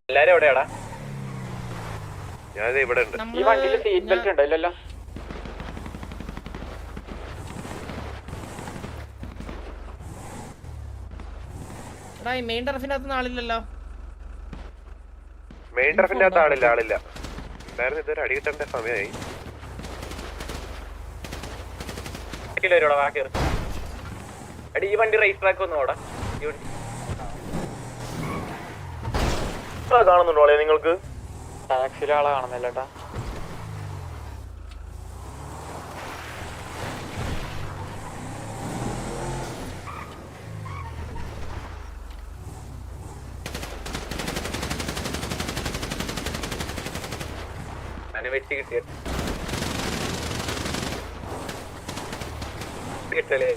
എല്ലാരും എവിടെയാടാ? ഞാൻ ഇവിടെ ഉണ്ട്. ഈ വണ്ടിയിൽ സീറ്റ് ബെൽറ്റ് ഉണ്ടോ? ഇല്ലല്ലോ. മെയിൻ ടർഫിനകത്ത് ആളില്ലല്ലോ. മെയിൻ ടർഫിന്റെ അകത്ത് ആളില്ല. എന്തായാലും ഇതൊരു അടി കിട്ടേണ്ട സമയമായി. ഈ വണ്ടി റേസ് ട്രാക്ക് ഒന്നും ഓടാ. കാണുന്നുണ്ടോ നിങ്ങൾക്ക്? ടാക്സിയിലെ ആളെ കാണുന്നില്ലേട്ടാ. വെച്ച് കിട്ടലേ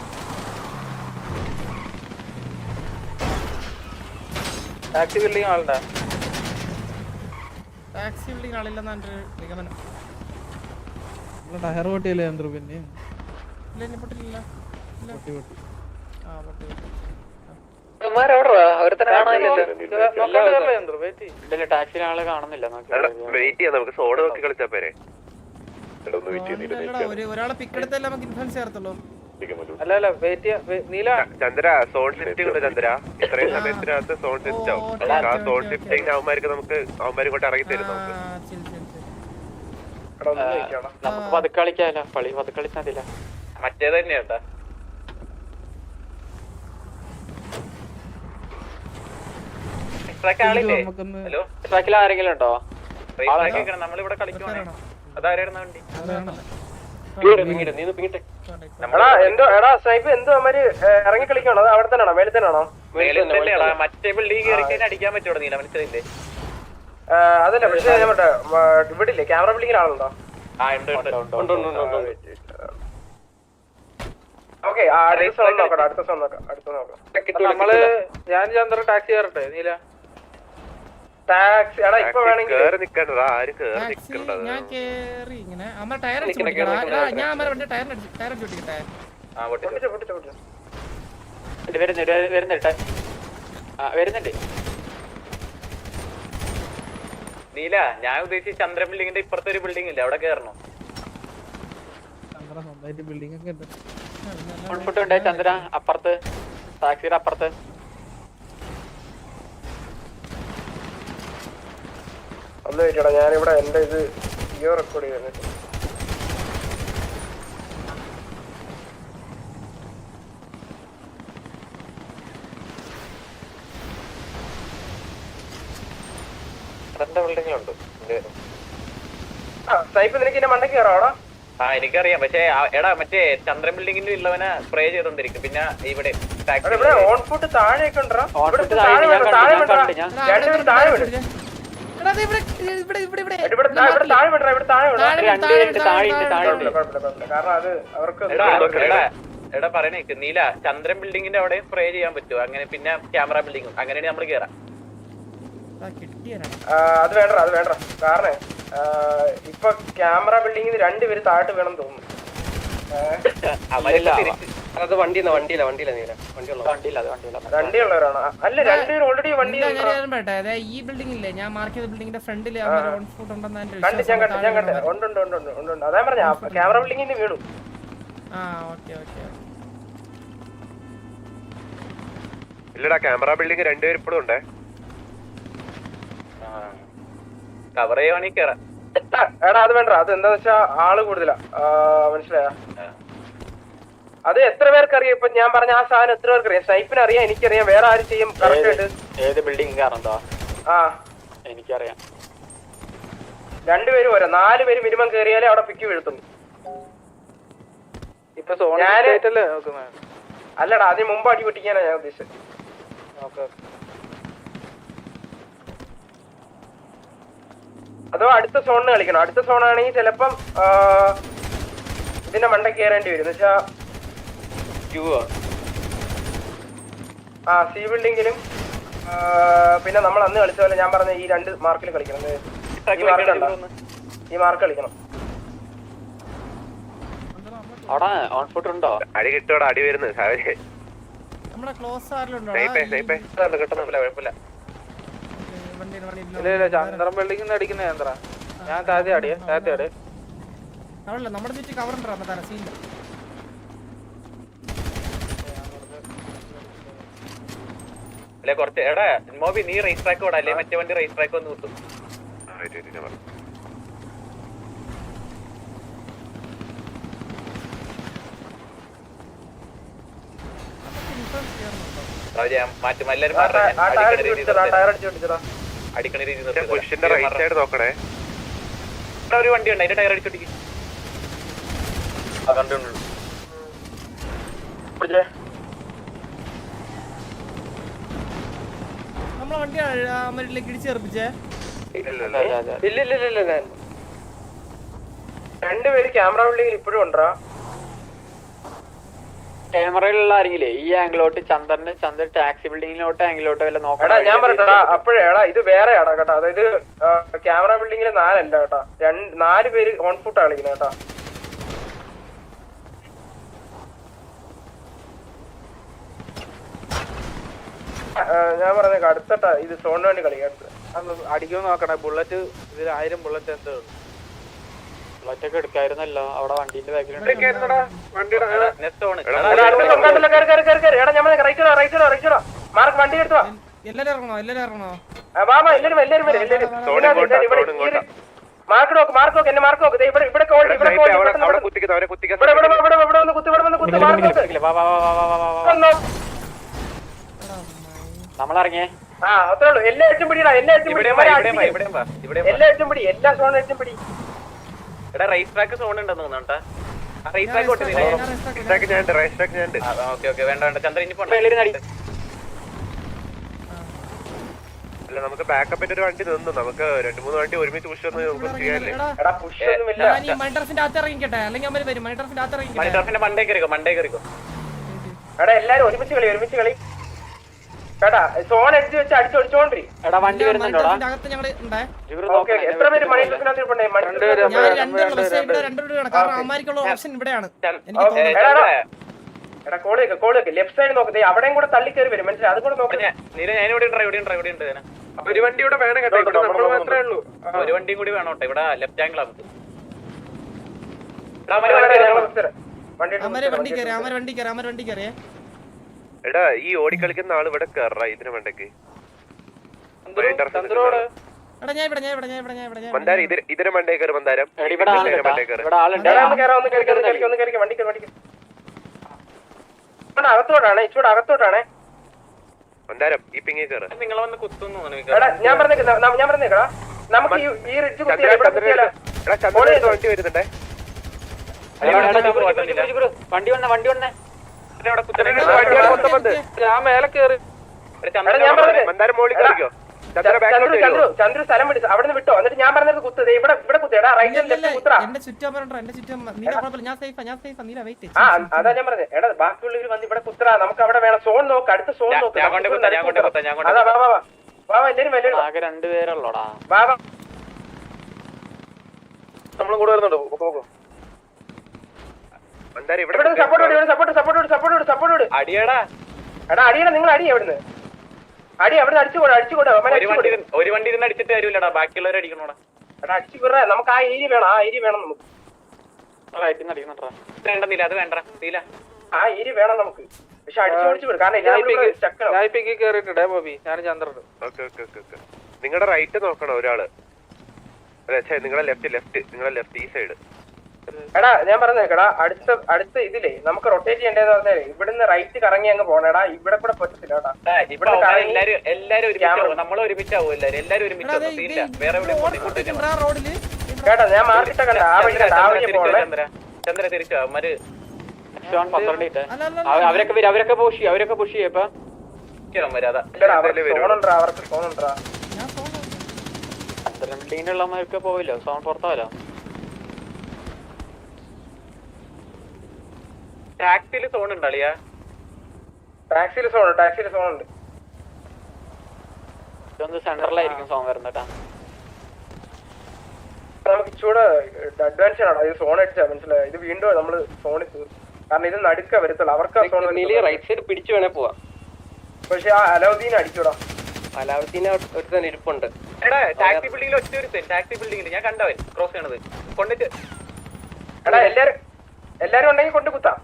ടാക്സി ബിൽഡിംഗ് ആളുണ്ടാ? ടാക്സി ബിൽഡിംഗ് ആളില്ലെന്നാ എൻ്റെ ഒരു നിഗമനം. ടയർ പൊട്ടിയല്ലേ ചന്ദ്രു? പിന്നെ ഇല്ല ഇനി പൊട്ടില്ല. പൊട്ടി ആ പൊട്ടി ടാക്സിയിലെ ആളെ കാണുന്നില്ല. വെയിറ്റ് ചെയ്യാം, നമുക്ക് സോഡ നോക്കി കളിച്ചാ പോരെ. ഒരാളെ പിക്കെടുത്തല്ലേ നമുക്ക് ഇൻഫ്ലുവൻസ് ചേർത്തുള്ളൂ. അല്ല ചന്ദ്ര സോൺ ഷിഫ്റ്റിംഗ് ഉണ്ട് ചന്ദ്ര. ഇത്രയും സമയത്തിനകത്ത് സോൺ ഷിഫ്റ്റ് ആവും. ആ സോൺ ഷിഫ്റ്റിംഗ് അവന്മാർക്ക് നമുക്ക് അവന്മാരും ഇറങ്ങി തരും. നമുക്ക് പതുക്കെ കളിക്കാല്ലോ. കളി പതുക്കെ കളിച്ചാൽ മതില്ല. മറ്റേത് തന്നെയാട്ടാ. ഹലോ, ട്രാക്കിൽ ആരെങ്കിലും ഉണ്ടോ? നമ്മളിവിടെ കളിക്കുവാണ്. അതാരായിരുന്നു വണ്ടി? ഇറങ്ങി കളിക്കണോ? അവിടെ തന്നെയാണോ? മേളിൽ തന്നെയാണോ? മറ്റേ ബിൽഡിംഗ് കയറി കഴിഞ്ഞാൽ അടിക്കാൻ പറ്റുമോ? നീല മനസ്സിലില്ലേ? അതല്ല, പക്ഷേ ഇവിടെ ഇല്ലേ ക്യാമറ ബിൽഡിംഗിൽ ആളുണ്ടോ? ഓക്കെ, അടുത്ത സോൺ നോക്കാം. നമ്മള് ഞാൻ ചന്ദ്ര ടാക്സി കയറട്ടെ? നീല ടാക്സി എടാ ഇപ്പൊ വേണമെങ്കിൽ ഞാൻ കേറി ഇങ്ങനെ അമ്മ ടയർ അടിച്ചു ഞാൻ അമ്മ വണ്ടി ടയർ അടിച്ചു പൊട്ടിക്കട്ടെ. വരുന്നുണ്ട്. നീല, ഞാൻ ഉദ്ദേശിച്ച ചന്ദ്ര ബിൽഡിങ്ങിന്റെ ഇപ്പുറത്തെ ഒരു ബിൽഡിംഗ് ഇല്ല, അവിടെ കയറണോ? സ്വന്തമായിട്ട് ബിൽഡിംഗ് ഒക്കെ ഉണ്ട്. ഉണ്ട് ചന്ദ്ര അപ്പുറത്ത്, ടാക്സിയുടെ അപ്പുറത്ത്. ഒന്ന് വെക്കടാ, ഞാനിവിടെ എന്റെ ഇത് ജിയോ റെക്കോർഡ് ചെയ്യുന്നു. ബിൽഡിങ്ങിലുണ്ട്. സൈപ്പ് നിനക്ക് എന്റെ മണ്ടയ്ക്ക് കയറാടാ? ആ എനിക്കറിയാം, പക്ഷേ എടാ മറ്റേ ചന്ദ്രൻ ബിൽഡിങ്ങിന്റെ ഉള്ളവനെ സ്പ്രേ ചെയ്തോണ്ടിരിക്കും. പിന്നെ ഇവിടെ ഓൺ ഫുട്ട് താഴെയൊക്കെ ഉണ്ടോ? കാരണം അത് അവർക്ക് എടാ പറയണേക്ക് നീല, ചന്ദ്രൻ ബിൽഡിങ്ങിന്റെ അവിടെ സ്പ്രേ ചെയ്യാൻ പറ്റുമോ? അങ്ങനെ പിന്നെ ക്യാമറ ബിൽഡിങ്ങും അങ്ങനെയാണ് നമ്മള് കേറാം. അത് വേണ്ട. കാരണം ഇപ്പൊ ക്യാമറ ബിൽഡിങ്ങിന് രണ്ടുപേര് താഴോട്ട് വേണം തോന്നുന്നു. അത് വണ്ടിയുള്ളവരാണോ? അല്ല, രണ്ടുപേരും ഓൾറെഡി വണ്ടി. ഈ ബിൽഡിംഗ് ഇല്ലേ, ഞാൻ മാർക്ക് ചെയ്ത ബിൽഡിങ്ങിന്റെ ഫ്രണ്ടിൽ കണ്ട്. ഉണ്ട്. അതാ പറഞ്ഞ ക്യാമറ ബിൽഡിങ്ങിന് വീണു. ഇല്ലടാ, ക്യാമറ ബിൽഡിംഗ് രണ്ടുപേരും ഇപ്പോഴും ഉണ്ടേ. കവർ ചെയ്യുവാണെങ്കിൽ കേറാം. എടാ അത് വേണ്ട, അത് എന്താന്ന് വെച്ചാ ആള് കൂടുതലാ, മനസ്സിലായ? അത് എത്ര പേർക്ക് അറിയാം? ഇപ്പൊ ഞാൻ പറഞ്ഞ ആ സാധനം എത്ര പേർക്ക് അറിയാം? സ്നൈപ്പിന് അറിയാം, എനിക്കറിയാം. വേറെ ആരും ചെയ്യും കറക്റ്റ് ആയിട്ട്? ഏത് ബിൽഡിംഗ് കയറണ്ടോ? ആ എനിക്കറിയാം. രണ്ടുപേരും പോരാ, 4 പേര് മിനിമം കയറിയാലേ അവിടെ പിക്ക് വീഴ്ത്തും. ഇപ്പൊ അല്ലടാ, അതിന് മുമ്പ് അടി പൊട്ടിക്കാനാ ഞാൻ ഉദ്ദേശിച്ചത്. അതോ അടുത്ത സോണിന് കളിക്കണം? അടുത്ത സോണാണെങ്കിൽ ചിലപ്പം ഇതിന്റെ മണ്ട കയറേണ്ടി വരും. എന്ന് വെച്ചാ സി ബിൽഡിങ്ങിലും പിന്നെ നമ്മൾ അന്ന് കളിച്ച പോലെ ഞാൻ പറഞ്ഞ ഈ 2 മാർക്കിൽ കളിക്കണം. ഈ മാർക്ക് കളിക്കണം. അടി കിട്ടോടാ, അടി വരുന്നത്. നമ്മുടെ ക്ലോസ് ആരിലുണ്ടോ? കുഴപ്പമില്ല. ഇല്ല ചന്ദ്രൻ ബിൽഡിംഗ് അടിക്കുന്ന ചന്ദ്ര ഞാൻ താഴത്തെ ആടിയ അവളല്ല നമ്മുടെ ചുറ്റി കവർ ഉണ്ടാ സീൻ അല്ലെ കുറച്ച് എടാ മോബി നീ റേസ് ട്രാക്ക് ഓടാ അല്ലെ മറ്റേ വണ്ടി റേസ് ട്രാക്ക് ഒന്ന് കിട്ടും മാറ്റും എല്ലാരും അടിക്കണ രീതി പുഷിന്റെ റൈറ്റ് സൈഡ് നോക്കണേ. ഒരു വണ്ടി ഉണ്ട് അതിന്റെ ടയർ അടിച്ചോട്ടിക്ക് നമ്മളെ വണ്ടി അമ്മരിലേക്ക് ഇടിച്ചു തെറിപ്പിച്ചേ ഇല്ല രണ്ടുപേര് ക്യാമറ ബിൽഡിംഗിൽ ഇപ്പോഴും ഉണ്ടാ. ക്യാമറയിലുള്ള ആരെങ്കിലേ ഈ ആംഗിലോട്ട് ചന്ദ്രൻ ടാക്സി ബിൽഡിങ്ങിലോട്ട് ആംഗിലോട്ട് വല്ല എടാ ഞാൻ പറഞ്ഞടാ അപ്പോഴേടാ ഇത് വേറെ ആടാ കേട്ടോ. അതായത് ക്യാമറ ബിൽഡിംഗിൽ 4 അല്ല കേട്ടാ, 4 പേര് ഓൺ ഫുട്ട് കളിക്കുന്നത് കേട്ടാ. ഞാൻ പറഞ്ഞ അടുത്തട്ടാ ഇത് സോണിന് വേണ്ടി കളിക്കാം. അടിക്കുമെന്ന് നോക്കണേ. ബുള്ളറ്റ് ഇതിൽ 1000 ബുള്ളറ്റ് എന്തോ ബുള്ളറ്റ് ഒക്കെ എടുക്കായിരുന്നല്ലോ അവിടെ വണ്ടീന്റെ ബാക്കിലുണ്ട്. മാർക്ക് വണ്ടി എടുത്തോ. എല്ലാരും ഇറങ്ങണോ മാർക്ക് നോക്ക് മാർക്ക് നോക്ക് എന്നെ മാർക്ക് നോക്ക്. ഇവിടെ ഇവിടെ നമ്മളിറങ്ങിയേ ആ അത്രേ ഉള്ളൂ. എല്ലാ അടിച്ചും പിടിയടാ, എല്ലാ അടിച്ചും പിടി, എല്ലാ അടിച്ചും പിടി, എല്ലാ സോൺ അടിച്ചും പിടി. എടാ റേസ് ട്രാക്ക് സോൺ ഉണ്ടെന്ന് തോന്നുന്നുണ്ടാ. റേസ് ട്രാക്ക് ഓട്ടുന്നില്ലേ? ഓക്കെ വേണ്ട ചന്ദ്രൻ ഇനി പോണ്ട. അല്ല നമുക്ക് ബാക്കപ്പിന്റെ ഒരു വണ്ടി നിന്നു. നമുക്ക് 2-3 വണ്ടി ഒരുമിച്ച് പുഷ് ഒന്ന് നമുക്ക് ചെയ്യാല്ലേ? എടാ പുഷ് ഒന്നുമില്ല. മൈൻഡർഫിന്റെ അകത്ത് ഇറങ്ങിക്കട്ടെ, അല്ലെങ്കിൽ അവര് വരും. മൈൻഡർഫിന്റെ അകത്ത് ഇറങ്ങിക്കട്ടെ. മണിട്ടർഫിന്റെ മണ്ടേ കയറിക്കോ. എടാ എല്ലാരും ഒരുമിച്ച് കളി കേട്ടാ. സോൺ അടിച്ച് വെച്ച് അടിച്ചോണ്ടിരി. എടാ വണ്ടി വരുന്നുണ്ടോടാ? അകത്ത് ഞങ്ങള് ഉണ്ടേ. എത്ര പേര് മണിട്ടർഫിനകത്ത് ഇരിപ്പുണ്ടേ? ഞാൻ രണ്ടുപേരും കാരണം അമ്മാരിക്കുള്ള ഓപ്ഷൻ ഇവിടെയാണ്. എടാ കോളിയൊക്കെ ലെഫ്റ്റ് സൈഡ് നോക്കേ, അവിടെയും കൂടെ തള്ളി കയറി വരും. മനസ്സിലായി? അത് കൂടെ നോക്കേ. ഇവിടെ ഉണ്ട് ഒരു വണ്ടി ഇവിടെ വേണം കേട്ടോ. ഇവിടെ നമ്മൾ മാത്രമേ ഉള്ളൂ. ഒരു വണ്ടിയും കൂടി വേണം കേട്ടോ. ഇവിടെ ലെഫ്റ്റ് ആംഗിൾ നമുക്ക്. വണ്ടി കയറിയേ. എടാ ഈ ഓടിക്കളിക്കുന്ന ആള് ഇവിടെ കയറാ ഇതിന് വേണ്ടക്ക്. എടാ ഞാൻ ഇവിടെ മന്ദാരം ഇതിന് മണ്ടേ കയറി. മന്ദാരം ഇവിടെ ആളുണ്ട്. അകത്തോട്ടാണ് ഇച്ചൂടെ അകത്തോട്ടാണ്. മന്ദാരം ഈ പിങ്ങി കയറി. നിങ്ങൾ വന്ന് കുത്തുന്നു. ഞാൻ പറഞ്ഞേക്കടാ നമുക്ക് ഈ റിച്ച് വണ്ടി വരുന്നുണ്ടേ. വണ്ടി വന്നേ ഞാൻ മേലെ കയറി. മന്ദാരം മോളിൽ കയറിക്കോ. ചന്ദ്രു സ്ഥലം വിട്ടു അവിടെ നിന്ന് വിട്ടോ. എന്നിട്ട് ഞാൻ പറഞ്ഞത് കുത്ത് ഇവിടെ കുത്തേടാ. റൈറ്റ് കുത്തറ. എന്റെ ചുറ്റും ഞാൻ സേഫാ നീല വെയിറ്റ്. ആ അതാ ഞാൻ പറഞ്ഞത്. എടാ ബാക്കിയുള്ളവർ വന്ന് ഇവിടെ കുത്തറ. നമുക്ക് അവിടെ വേണം സോൺ നോക്ക്. അടുത്ത സോൺ നോക്ക്. അതാ വാ എല്ലാരും വരും. ആകെ 2 പേരുള്ളോടാ. വാ നമ്മളും കൂടെ വരുന്നുണ്ടോ? മന്ദാരം ഇവിടെ സപ്പോർട്ട് അടിയടാ. എടാ അടിയടാ. നിങ്ങൾ അടി എവിടുന്ന് അവിടുന്ന് അടിച്ചുകൂടാ. ഒരു വണ്ടി ഇരുന്ന് അടിച്ചിട്ട് തരൂലടാ. ബാക്കിയുള്ളവരെ അടിക്കണോടാ. എടാ അടിച്ചുകൂടാ. നമുക്ക് ആ ഏരിയ വേണം നമുക്ക്. വേണ്ടെന്നില്ല അത് വേണ്ട നീല. ആ ഏരിയ വേണം നമുക്ക്. പക്ഷെ അടിച്ചു വിടും. കാരണം കേറിട്ടുണ്ടേ ബോബി. ഞാൻ ചന്ദ്രൻ. നിങ്ങളുടെ റൈറ്റ് നോക്കണം ഒരാള്. നിങ്ങളെ ലെഫ്റ്റ് ഈ സൈഡ്. എടാ ഞാൻ പറഞ്ഞേക്കടാ അടുത്ത ഇതിലേ നമുക്ക് റൊട്ടേറ്റ് ചെയ്യേണ്ടതെന്ന് പറഞ്ഞാല് ഇവിടുന്ന് റൈറ്റ് കറങ്ങി അങ്ങ് പോണേടാ. ഇവിടെ കൂടെ പറ്റത്തില്ല കേട്ടാ. എല്ലാരും ഒരുമിച്ചാവും. നമ്മളെ ഒരുമിച്ചാവും. എല്ലാരും ഒരുമിച്ചാവും. വേറെ റോഡില് കേട്ടാ ഞാൻ മാർക്കിട്ട കണ്ട ആ വഴി പോണേ. ചന്ദ്ര തിരിച്ചു അവന്മാര് അവരൊക്കെ പുഷ് ചെയ്യപ്പാ. വരാതാ. അവർക്ക് ഫോണുണ്ടാ. ചന്ദ്രൻ ബിൽഡിങ്ങിനുള്ളവർക്ക് പോവില്ലോ. സോൺ പുറത്താവല്ലോ. ടാക്സിയിൽ സോൺ ഉണ്ട് അളിയാ. ടാക്സിയിൽ സോൺ ഉണ്ട്. ഇതൊന്ന് സെന്ററിലായിരിക്കും സോൺ വരുന്നേട്ടാ. നമുക്ക് ഇച്ചൂടെ അഡ്വാൻസ് ആണ് ഇത് സോൺ അടിച്ചാ. മനസ്സിലായി? ഇത് വീണ്ടും നമ്മള് സോണിൽ തീർക്കും. കാരണം ഇത് നടുക്ക വരത്തുള്ളൂ. അവർക്ക് ആ സോൺ റൈറ്റ് സൈഡ് പിടിച്ചു വേണേ പോവാ. പക്ഷെ ആ അലൗദ്ദീൻ അടിച്ചൂടാ. അലാവുദ്ദീനെ ഒരുത്തൻ ഇരിപ്പുണ്ട്. എടാ ടാക്സി ബിൽഡിംഗിൽ ഒറ്റ ഒരുത്തൻ ടാക്സി ബിൽഡിംഗിൽ ഞാൻ കണ്ടവൻ ക്രോസ് ചെയ്യണത് കൊണ്ടിട്ട് എടാ എല്ലാരും ഉണ്ടെങ്കിൽ കൊണ്ട് കുത്താം.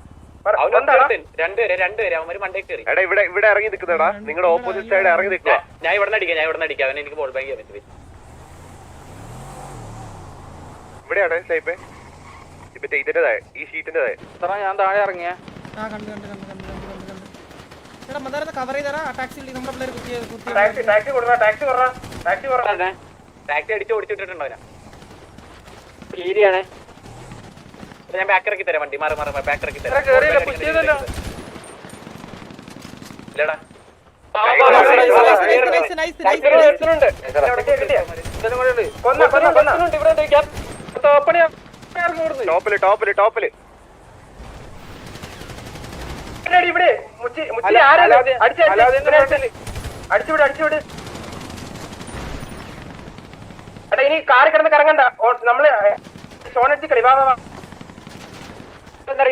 രണ്ടുപേരെ അവന്മാര് മണ്ടേ കയറി. എടാ ഇവിടെ ഇറങ്ങി നിൽക്കുന്നടാ, നിങ്ങളുടെ ഓപ്പോസിറ്റ് സൈഡ് ഇറങ്ങി നിൽക്കുക. ഞാൻ ഇവിടെ അടിക്കാം അവൻ എനിക്ക് ബോൾ ബാങ്ക് ചെയ്യാൻ പറ്റും. ഇവിടെയാണ് സ്നൈപ്പേ, മറ്റേ ഇതിന്റെ ഈ ഷീറ്റിന്റെ ഞാൻ താഴെ ഇറങ്ങിയ ടാക്സി അടിച്ച് ഓടിച്ചിട്ടുണ്ടോ അവനാ? ശരിയാണ്. ഞാൻ ബാക്ക് ഇറക്കി തരാം, വണ്ടി മാറി ബാക്ക് ഇറക്കി തരാം. ഇല്ലടാ ടോപ്പില് ഇവിടെ അടിച്ചുവിട്. എടാ ഇനി കാറി കിടന്ന് കറങ്ങണ്ട, നമ്മള് ഷോണടിച്ച് കളി. വാ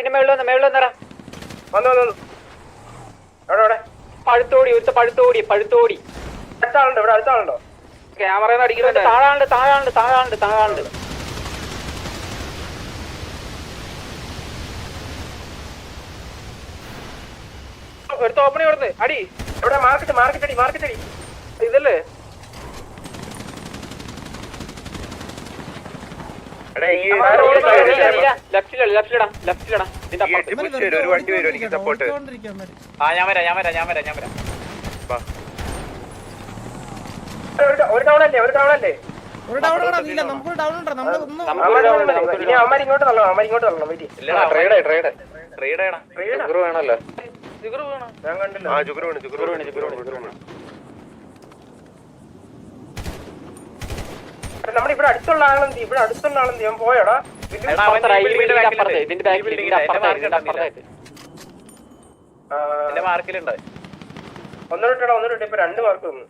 മേളിൽ വന്നു എവിടെ പഴുത്തോടി പഴുത്തോടി അടുത്താളുണ്ടോ? ഇവിടെ അടുത്താളുണ്ടോ? ക്യാമറ അടിക്കുന്നുണ്ട്. താഴാണ്ട് എടുത്ത് ഓപ്പണി കൊടുത്ത് അടി. ഇവിടെ മാർക്കറ്റ് അടി. ഇതല്ലേ ലെഫ്റ്റിലിടാം. ഒരു വണ്ടി വരും എനിക്ക് സപ്പോർട്ട്. ഞാൻ വരാം. ഒരു ടൗൺ അല്ലേ? ഇനി അവന്മാർ ഇങ്ങോട്ട് തള്ളണം. വേണല്ലോ. ഞാൻ കണ്ടില്ല. ജുഗുറു നമ്മുടെ ഇവിടെ അടുത്തുള്ള ആളെന്തി ഞാൻ പോയടാ. മാർക്കിലുണ്ട് ഒന്നുകൂടെ ഇപ്പൊ 2 മാർക്ക് വന്നു.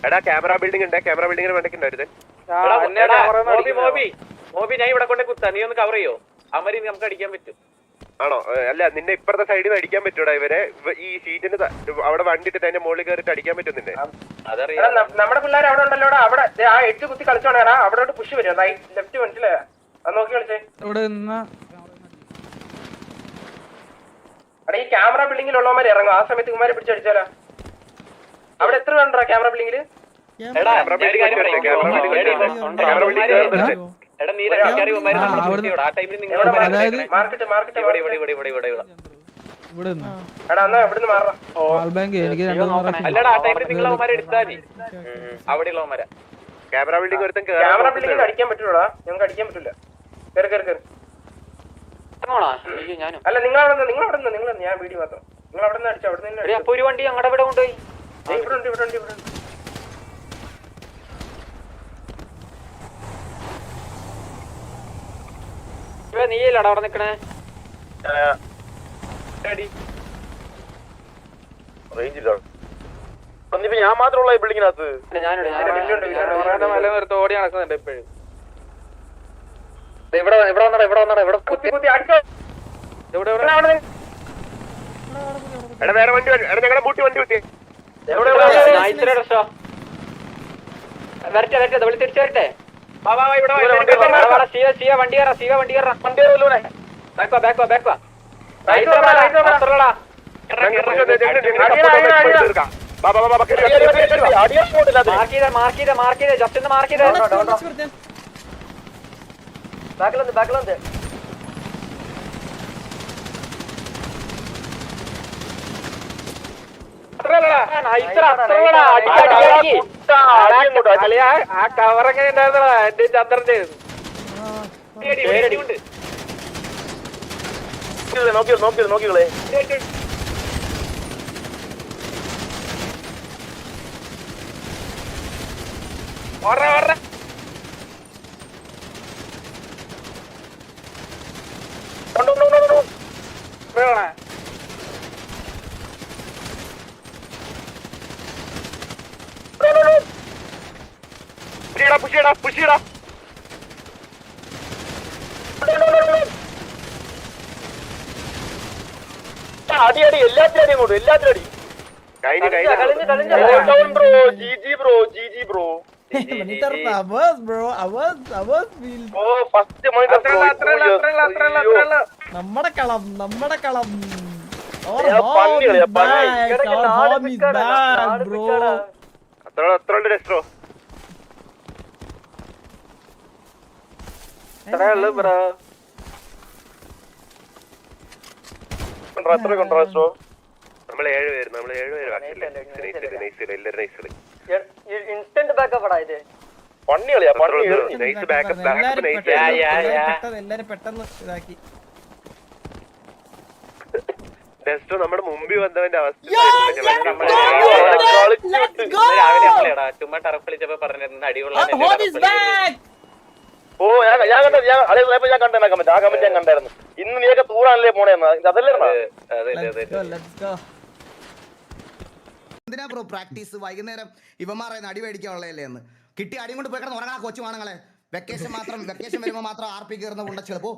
എടാ ക്യാമറ ബിൽഡിംഗിന് വേണ്ടിട്ടുണ്ടായിരുന്നു. മോബി ഞാൻ ഇവിടെ കൊണ്ട് കുത്താ, നീ ഒന്ന് കവർ ചെയ്യോ? അവര് നമുക്ക് അടിക്കാൻ പറ്റും. ആണോ? അല്ല നിന്നെ ഇപ്പുറത്തെ സൈഡിൽ നിന്ന് അടിക്കാൻ പറ്റൂടാ ഇവരെ. ഈ ഷീറ്റിന് അവിടെ വണ്ടി ഇട്ടിട്ട് അതിന്റെ മുകളിൽ കയറിട്ട് അടിക്കാൻ പറ്റും നിന്നെ. അതറിയാം. നമ്മുടെ പിള്ളേർ അവിടെ ഉണ്ടല്ലോ. അവിടെ ആ 8 കുത്തി കളിച്ചോണേടാ. അവിടെ പുഷ് വരും. ലെഫ്റ്റ് മനസ്സിലായോ? അത് നോക്കി കളിച്ചേ. അവിടെ ഈ ക്യാമറ ബിൽഡിംഗിലുള്ളവന്മാർ ഇറങ്ങും. ആ സമയത്ത് കുമാരെ പിടിച്ചടിച്ചാലോ? അവിടെ എത്ര വേണ്ടാ ക്യാമറ ബിൽഡിംഗില്? ക്യാമറ ബിൽഡിംഗ് അടിക്കാൻ പറ്റൂടാ. ഞങ്ങൾക്ക് അടിക്കാൻ പറ്റില്ല. കേറി. അല്ല നിങ്ങൾ ഞാൻ വീഡിയോ മാത്രം. നിങ്ങൾ അവിടെ നിന്ന് അടിച്ചു. അവിടെ നിന്ന് അപ്പൊ ഒരു വണ്ടി ഞങ്ങളുടെ ഇവിടെ കൊണ്ടുപോയി. ഇവിടെ നീയല്ലടാ അവിടെ നിക്കണേ. ഞാൻ മാത്രമുള്ള ഈ ബിൽഡിങ്ങിനകത്ത് ഓടി നടക്കുന്നുണ്ട് ഇപ്പോഴും. ഇവിടെ കുത്തി അടിച്ചോ. എടാ വേറെ വണ്ടി ഞങ്ങളുടെ ബൂട്ടി വണ്ടി കുത്തി. വരട്ടെ വിളി തിരിച്ചു വരട്ടെ. വണ്ടി മാർക്ക് ചെയ്ത ജസ്റ്റ് ഒന്ന് മാർക്ക് ചെയ്ത. ബാക്കിലുണ്ട് ആ കവറൊക്കെ ഉണ്ടായിരുന്നടാ എന്റെ ചന്ദ്രന്റെ. നോക്കികളെ പുഷിയടാ അടി അടി എല്ലാത്തിനും അടി അങ്ങോട്ട് എല്ലാത്തിനും അടി കഴിഞ്ഞു ബ്രോ ഫസ്റ്റ് നമ്മുടെ കളം അത്ര ഡെസ്ട്രോ നമ്മൾ 7 പേര് എല്ലാരും നൈസില് ഇൻസ്റ്റന്റ് ബാക്കപ്പ് ആടാ ഇത് നൈസ് ബാക്കപ്പ് നൈസ് എല്ലാരും പെട്ടെന്ന് ഇതാക്കി ഡെസ്ട്രോ നമ്മുടെ മുമ്പിൽ വന്നവന്റെ അവസ്ഥ രാവിലെ നമ്മളെടാ ചുമ്മാ ടർഫ് കളിച്ചപ്പോ പറഞ്ഞിരുന്ന അടിയുള്ള ഓ ഞാൻ കണ്ടായിരുന്നു ആ കമന്റ് ഞാൻ കണ്ടായിരുന്നു ഇന്ന് നീയൊക്കെ തൂറാണല്ലേ പോണേന്ന് അതല്ലേ എന്തിനാ ബ്രോ പ്രാക്ടീസ് വൈകുന്നേരം ഇവന്മാരെ അടി മേടിക്കാനുള്ളതല്ലേ എന്ന് കിട്ടി അടി കൊണ്ട് പോയി കിടന്ന് ഉറങ്ങാ കൊച്ചു വാണങ്ങളെ വെക്കേഷൻ വരുമ്പോ മാത്രം RP കയറുന്ന കൊണ്ട ചിലപ്പോ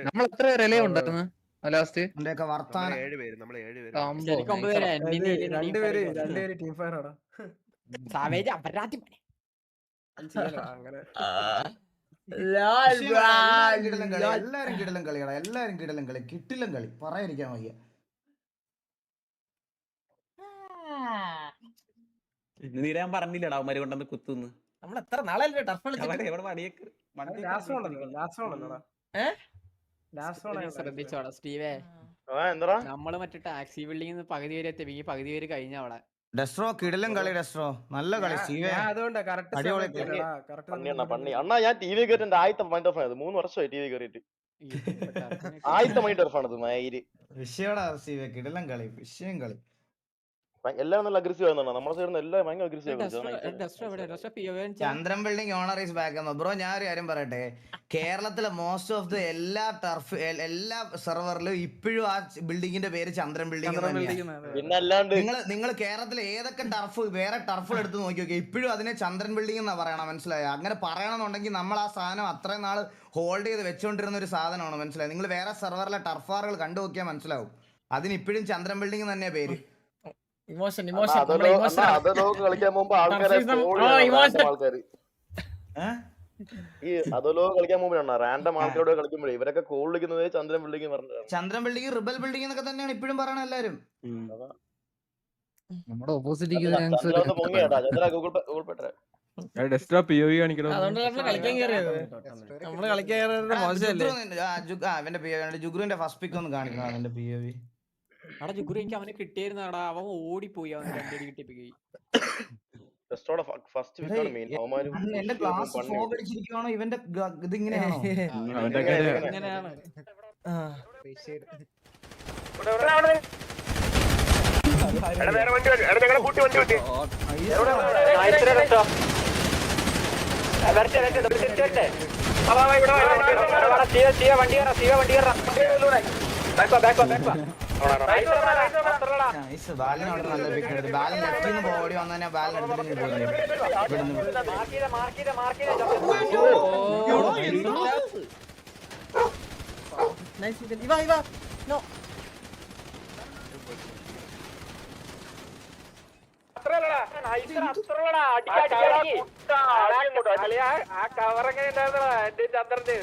നമ്മൾ എത്ര റിലേ ഉണ്ടായിരുന്നു ലാസ്റ്റ് എന്റെയൊക്കെ വർത്താനം 7 പേര് രണ്ടുപേര് ടീം ഫയർ ആടാ എല്ലാരും കിടലും കളിയാടാ എല്ലാരും കിടലും കളി കിട്ടിലും കളി പറയാതിരിക്കാൻ വയ്യ ഞാൻ പറഞ്ഞില്ലടാ അവന്മാര് കൊണ്ടന്ന് കുത്തുന്ന് നമ്മൾ എത്ര നാളല്ലേ ടർഫ് ശ്രദ്ധിച്ചോടാ സ്റ്റീവേ നമ്മള് മറ്റേ ടാക്സി ബിൽഡിംഗ് പകുതി വരെ എത്തി പകുതി പേര് കഴിഞ്ഞ അവിടെ ഡെസ്ട്രോ കിടലും കളി ഡെസ്ട്രോ നല്ല കളി അതുകൊണ്ട് പണ്ണി അണ്ണാ ഞാൻ ടി വി കയറിട്ട് ആദ്യത്തെ മൈൻഡ് ഓഫ് ആയത് 3 വർഷമായി ടി വി കയറിയിട്ട് ആദ്യത്തെ മൈൻഡ് ഓഫ് ആണത് മയില് വിഷയടാ കിടലും കളി വിഷയം കളി എല്ലാം നല്ല അഗ്രസീവ് ആയിരുന്നോ നമ്മുടെ സൈഡിൽ നിന്ന് എല്ലാം ഭയങ്കര aggressive Chandran building owner is back bro ഞാൻ ഒരു കാര്യം പറയട്ടെ കേരളത്തിലെ മോസ്റ്റ് ഓഫ് ദ എല്ലാ സെർവറിലും ഇപ്പോഴും ആ ബിൽഡിങ്ങിന്റെ പേര് ചന്ദ്രൻ ബിൽഡിംഗ് പിന്നെ അല്ലാണ്ട് നിങ്ങൾ കേരളത്തിലെ ഏതൊക്കെ വേറെ ടർഫുകൾ എടുത്ത് നോക്കി നോക്കിയാൽ ഇപ്പോഴും അതിനെ ചന്ദ്രൻ ബിൽഡിംഗ് എന്നാ പറയണം മനസ്സിലായോ അങ്ങനെ പറയണമെന്നുണ്ടെങ്കിൽ നമ്മൾ ആ സാധനം അത്രയും നാൾ ഹോൾഡ് ചെയ്ത് വെച്ചോണ്ടിരുന്ന ഒരു സാധനമാണ് മനസ്സിലായത് നിങ്ങൾ വേറെ സെർവറിലെ ടർഫാറുകൾ കണ്ടു നോക്കിയാൽ മനസ്സിലാവും അതിന് ഇപ്പോഴും ചന്ദ്രൻ ബിൽഡിംഗ് തന്നെ പേര് കളിക്കാൻ പോകുമ്പോ ഈ അതോലോ കളിക്കാൻ പോകുമ്പോഴാണ് റാൻഡം ആൾക്കാരോട് കളിക്കുമ്പോഴേ ഇവരൊക്കെ കോൾ വിളിക്കുന്നത് ചന്ദ്രൻ ബിൽഡിംഗ് പറഞ്ഞതാണ് ചന്ദ്രൻ ബിൽഡിംഗ് റിബൽ ബിൽഡിംഗ് എന്നൊക്കെ തന്നെയാണ് ഇപ്പോഴും പറയണ എല്ലാരും നമ്മുടെ ഓപ്പോസിറ്റ് ഗൂഗിൾ പേ ജുഗ്രുവിന്റെ ഫസ്റ്റ് പിക്ക് ഒന്ന് കാണിക്കണം അവന്റെ POV അവിടെ ജുഗുരു എനിക്ക് അവനെ കിട്ടിയായിരുന്നാടാ അവൻ ഓടിപ്പോയി അവൻ രണ്ടടി കിട്ടിപ്പോയി എന്റെ ക്ലാസ് ഫോഗ് അടിച്ചിരിക്കുകയാണോ ഇവന്റെ ഇതിങ്ങനെയാണോ ഇങ്ങനെയാണ് ബാലിനോട് നല്ല പിക്ക് എടുത്ത് ബാലൻ ലെഫ്റ്റിൽ നിന്ന് ഓടി വന്നാൽ ബാലൻ ആ കവറൊക്കെ ചന്ദ്രന്റെ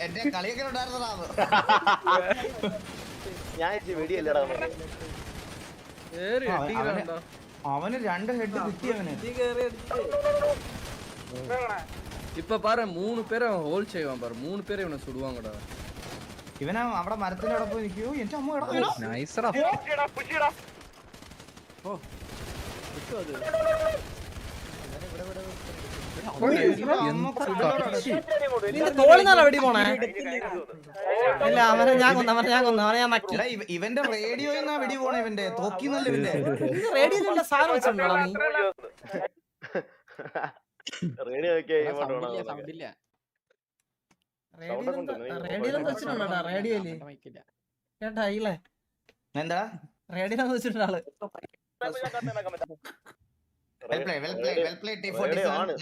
എന്റെ കളിയൊക്കെ ഉണ്ടായിരുന്നതാ ഞാൻ വെടിയല്ലടാ അവന് 2 ഹെഡ് കിട്ടിയവന് இப்ப பாரு 3 பேரை ஹோல் செய்வான் பாரு 3 பேரை இவனை சுடுவாங்கடா ഇവനാ അവിടെ മരത്തിന്റെ അവിടെ പോയി നിൽക്കൂ എന്റെ അമ്മ നൈസറാ ഇവന്റെ റേഡിയോയിൽ നിന്നാ വെടി പോണ ഇവന്റെ തോക്കിന്നല്ല ഇവന്റെ റേഡിയോയിലുള്ള സാധനം വെച്ചിട്ടുണ്ടോ നീ റേഡിയോ എന്താ റേഡിയാന്ന് വെച്ചിട്ടുണ്ട് ആള്.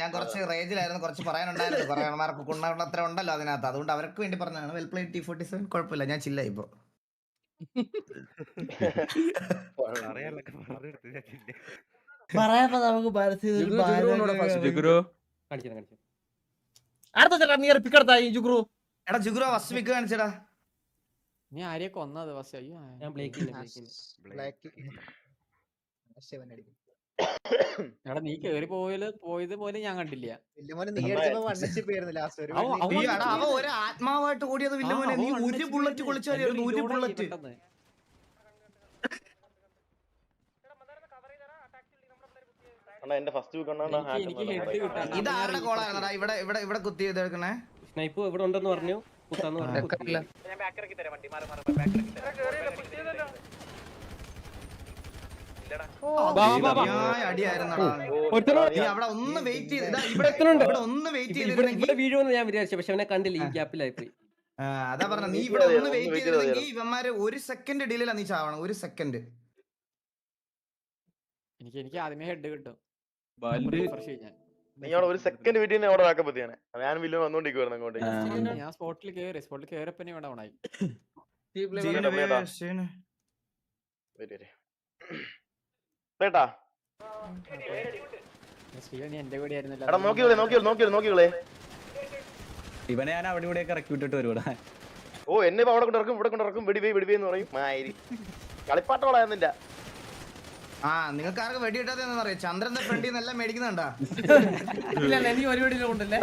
ഞാൻ കുറച്ച് റേജിലായിരുന്നു, കുറച്ച് പറയാനുണ്ടായിരുന്നു, കുറെ ആൾമാർക്ക് കുണ്ണത്ര ഉണ്ടല്ലോ അതിനകത്ത്, അതുകൊണ്ട് അവർക്ക് വേണ്ടി പറഞ്ഞതാണ്. വെൽ പ്ലേ T47, കുഴപ്പമില്ല, ഞാൻ ചില്ല ഇപ്പൊ. പറയാപ്പോ നമുക്ക് അടുത്ത ചേട്ടാ നീ പിക്കടത്തായി ജുഗ്രു. എടാ ജുഗ്രു ഫസ്റ്റ് പിക്ക് കാണിച്ചടാ. നീ ആരെയൊക്കെ കൊന്നത് ബസ്? അയ്യോ എടാ നീ കേറി പോയത് പോലും ഞാൻ കണ്ടില്ല. അവ ഒരു ആത്മാവായിട്ട് ഓടിയത് വില്ലുമോനെ. നീ ഒരു ബുള്ളറ്റ് പൊളിച്ചായിരുന്നു, ഒരു ബുള്ളറ്റ്. എന്റെ ഫസ്റ്റ് ഇത് ആരുടെ കോളായിരുന്നടാ ഇവിടെ ഇവിടെ ഇവിടെ കുത്തി ചെയ്തെടുക്കണേ? സ്നൈപ്പ് ഇവിടെ ഉണ്ടെന്ന് പറഞ്ഞു. ഞാൻ ബാക്ക് ഇറക്കി തരാം, വണ്ടി മാറി മാറി ബാക്ക് ഇറക്കി തരാം. അടിയായിരുന്നടാ. നീ അവിടെ ഒന്ന് വെയിറ്റ് ചെയ്ത് ഇവിടെ ഒന്ന് വെയിറ്റ് ചെയ്തിരുന്നെങ്കിൽ വീഴുമെന്ന് ഞാൻ വിചാരിച്ചു, പക്ഷെ അവനെ കണ്ടില്ല, ഈ ഗ്യാപ്പിലായി പോയി. അതാ പറഞ്ഞ, നീ ഇവിടെ ഒന്ന് വെയിറ്റ് ചെയ്തിരുന്നെങ്കിൽ ഇവന്മാര് 1 സെക്കൻഡ് ഡിലേലാ നീ ചാവണം. 1 സെക്കൻഡ്. എനിക്ക് ആദ്യമേ ഹെഡ് കിട്ടും. നീ അവിടെ 1 സെക്കൻഡ് വീട്ടിൽ അവിടെ ആക്കപ്പത്തിയാണ്. ഞാൻ വില്ലു വന്നോണ്ടിരിക്കുവായിരുന്നു അങ്ങോട്ട്. ഞാൻ സ്പോട്ടിൽ കേറിയപ്പോ നീ ഇവിടെ ഓണായി. കേട്ടാ നീ എന്റെ കൂടെ ആയിരുന്നില്ല. എടാ നോക്കിയോളേ. ഇവനെ ഞാൻ അവിടെ ഇവിടെ ഇറക്കി വിട്ടിട്ട് വരുവാ. ഓ എന്നെ അവിടെ കൊണ്ടിറക്കും, ഇവിടെ കൊണ്ടിറക്കും, വെടിവേ എന്ന് പറയും. മായിരി കളിപ്പാട്ടോളായിരുന്നില്ല. നിങ്ങൾക്ക് ആർക്ക് വെടി കിട്ടാതെന്ന് പറയാം. ചന്ദ്രന്റെ ഫ്രണ്ടിൽ നിന്നെല്ലാം മേടിക്കുന്നുണ്ടാ. ഇല്ല നീ ഒരു വെടിയിലും കൊണ്ടല്ലേ.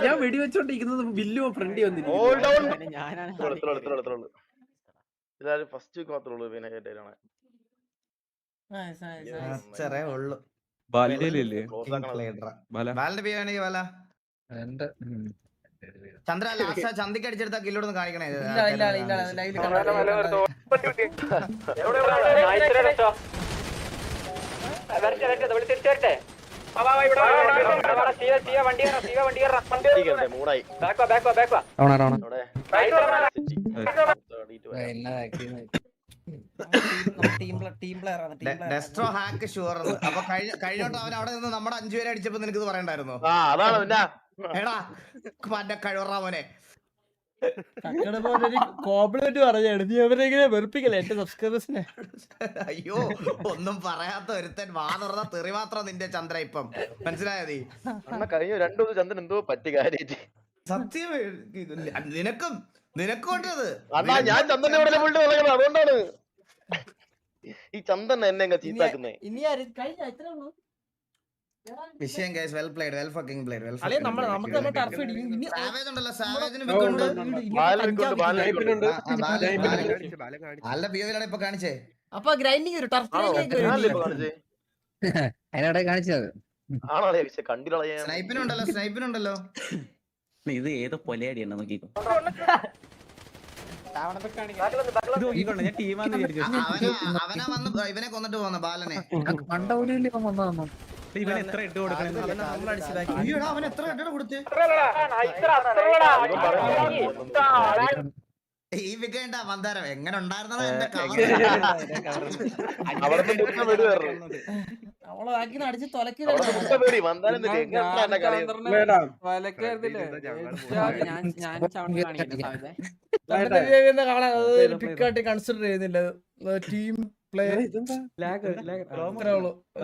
ഞാൻ വെടിവെച്ചോണ്ടിരിക്കുന്നത് ബില്ലു ഫ്രണ്ടി വന്നില്ല. ഫസ്റ്റ് മാത്രമേ ഉള്ളൂ. പിന്നെ ഉള്ളു ചന്ദ്ര ലാസ്റ്റ് ചന്തിക്ക് അടിച്ചെടുത്ത കില്ലോടൊന്ന് കാണിക്കണേ. ഡെസ്ട്രോ ഹാക്ക് ഷുവർ. അപ്പൊ കഴിഞ്ഞോട്ട് അവൻ അവിടെ നിന്ന് നമ്മുടെ 5 പേരെ അടിച്ചപ്പോ നിനക്ക് ഇത് പറയണ്ടായിരുന്നോ? അതാണ് എടാ മറ്റേ കഴിവറാ മോനെ. കോംപ്ലിമെന്റ് പറഞ്ഞാണ് നീ അവരെങ്ങനെ വെറുപ്പിക്കല്ലേ എന്റെ സബ്സ്ക്രൈബേഴ്സിനെ. അയ്യോ ഒന്നും പറയാത്ത ഒരുത്തൻ വാ തുറന്ന തെറി മാത്രം നിന്റെ ചന്ദ്ര. ഇപ്പം മനസ്സിലായത് കഴിഞ്ഞ 2 ദിവസം ചന്ദ്രൻ എന്തോ പറ്റി കാര്യായിട്ട്. സത്യം നിനക്കും കൊണ്ടത്. ഞാൻ ചന്ദ്രനെ അതുകൊണ്ടാണ് ഈ ചന്ദ്രൻ എന്നെ ചീത്താക്കുന്നേ. വിഷയം guys well played, well fucking played, well നല്ല ബിയോയിലാണ് ഇപ്പൊ കാണിച്ചേ. അപ്പൊ ഗ്രൈൻഡിങ് ഒരു കാണിച്ചത് സ്നൈപ്പിനുണ്ടല്ലോ. ഇത് ഏതോ പൊലയടിയാണ് നോക്കിക്കോ. അവനാ വന്ന് ഇവനെ കൊന്നിട്ട് പോന്ന ബാലനെ. ഇവൻ എത്ര ഇട്ട് കൊടുക്കണം? അവൻ എത്ര ഇട്ട് കൊടുത്ത് ഈ വികേണ്ട മന്ദാരം എങ്ങനെ ഉണ്ടായിരുന്നോ എന്റെ അടിച്ച് തൊലക്കി. പിക്കാട്ടി കൺസിഡർ ചെയ്യുന്നില്ല. ടീം പ്ലേ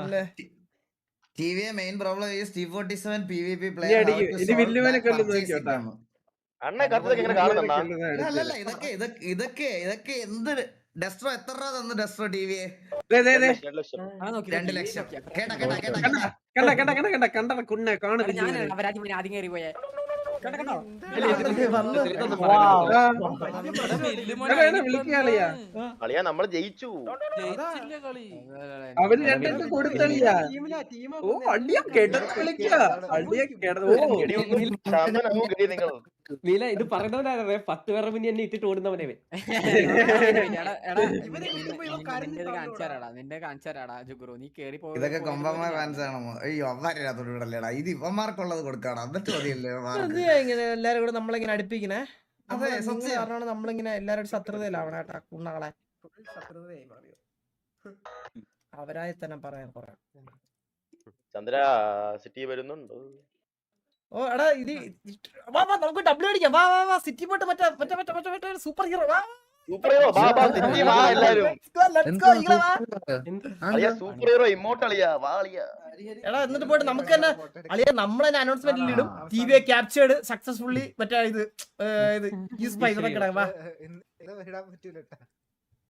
അല്ലേ. TVA main problem is T47 PvP player. ഇതൊക്കെ എന്ത് ഡെസ്ട്രോ എത്ര രൂപ തന്നു ഡെസ്ട്രോ TVA? 2 ലക്ഷം. കേട്ടാ അളിയാ നമ്മള് ജയിച്ചു. അവര് രണ്ടൊക്കെ കൊടുത്തളിയാ. ഓ അടിയാ കിടന്ന് കളിക്കാ. അടിയാ കിടന്ന് ശാന്തനാവും ഗടി നിങ്ങൾ. നീല ഇത് പറയുന്നവനാണ് 10 പേരുടെ മുന്നേ എന്നെ ഇട്ടിട്ട് ഓടുന്നവനെ നിന്റെ കാണിച്ചാരാടാ ജുഗുറു നീ കേറി ഇതൊക്കെ കൊമ്പന്മാർ ഫാൻസ് ആണോ? അയ്യോ അവന്മാരില്ലാത്തോട് വിടല്ലേടാ. ഇത് ഇവന്മാർക്കുള്ളത് കൊടുക്കണം. എന്നിട്ട് മതിയല്ലേ ഇങ്ങനെ എല്ലാരും കൂടെ നമ്മളിങ്ങനെ അടുപ്പിക്കണേ. അതെ, സത്യം. കാരണമാണ് നമ്മളിങ്ങനെ എല്ലാവരും ശത്രുതയിലാവണ കേട്ടാ കുണ്ണകളെ. അവരായി തന്നെ പറയാൻ പറയാം. ചന്ദ്ര സിറ്റി വരുന്നുണ്ട്. ഓ എടാ ഇത് വാ വാ നമുക്ക് ഡബ്ല്യു അടിക്കാം. വാ വാ വാ സിറ്റി പോയിട്ട് മറ്റേ സൂപ്പർ ഹീറോ വാ. സൂപ്പർ ഹീറോ വാ വാ സിറ്റി വാ എല്ലാരും. ലെറ്റ്സ് ഗോ ഈകളെ വാ. അളിയാ സൂപ്പർ ഹീറോ ഇമോട്ട് അളിയാ വാ അളിയാ. എടാ എന്നിട്ട് പോയിട്ട് നമുക്ക് തന്നെ അളിയാ നമ്മൾ തന്നെ അനൗൺസ്മെന്റിൽ ഇടും. ടി വി ക്യാപ്ചേർഡ് സക്സസ്ഫുള്ളി മറ്റേ ഇത് യൂസ് പൈസ വാ.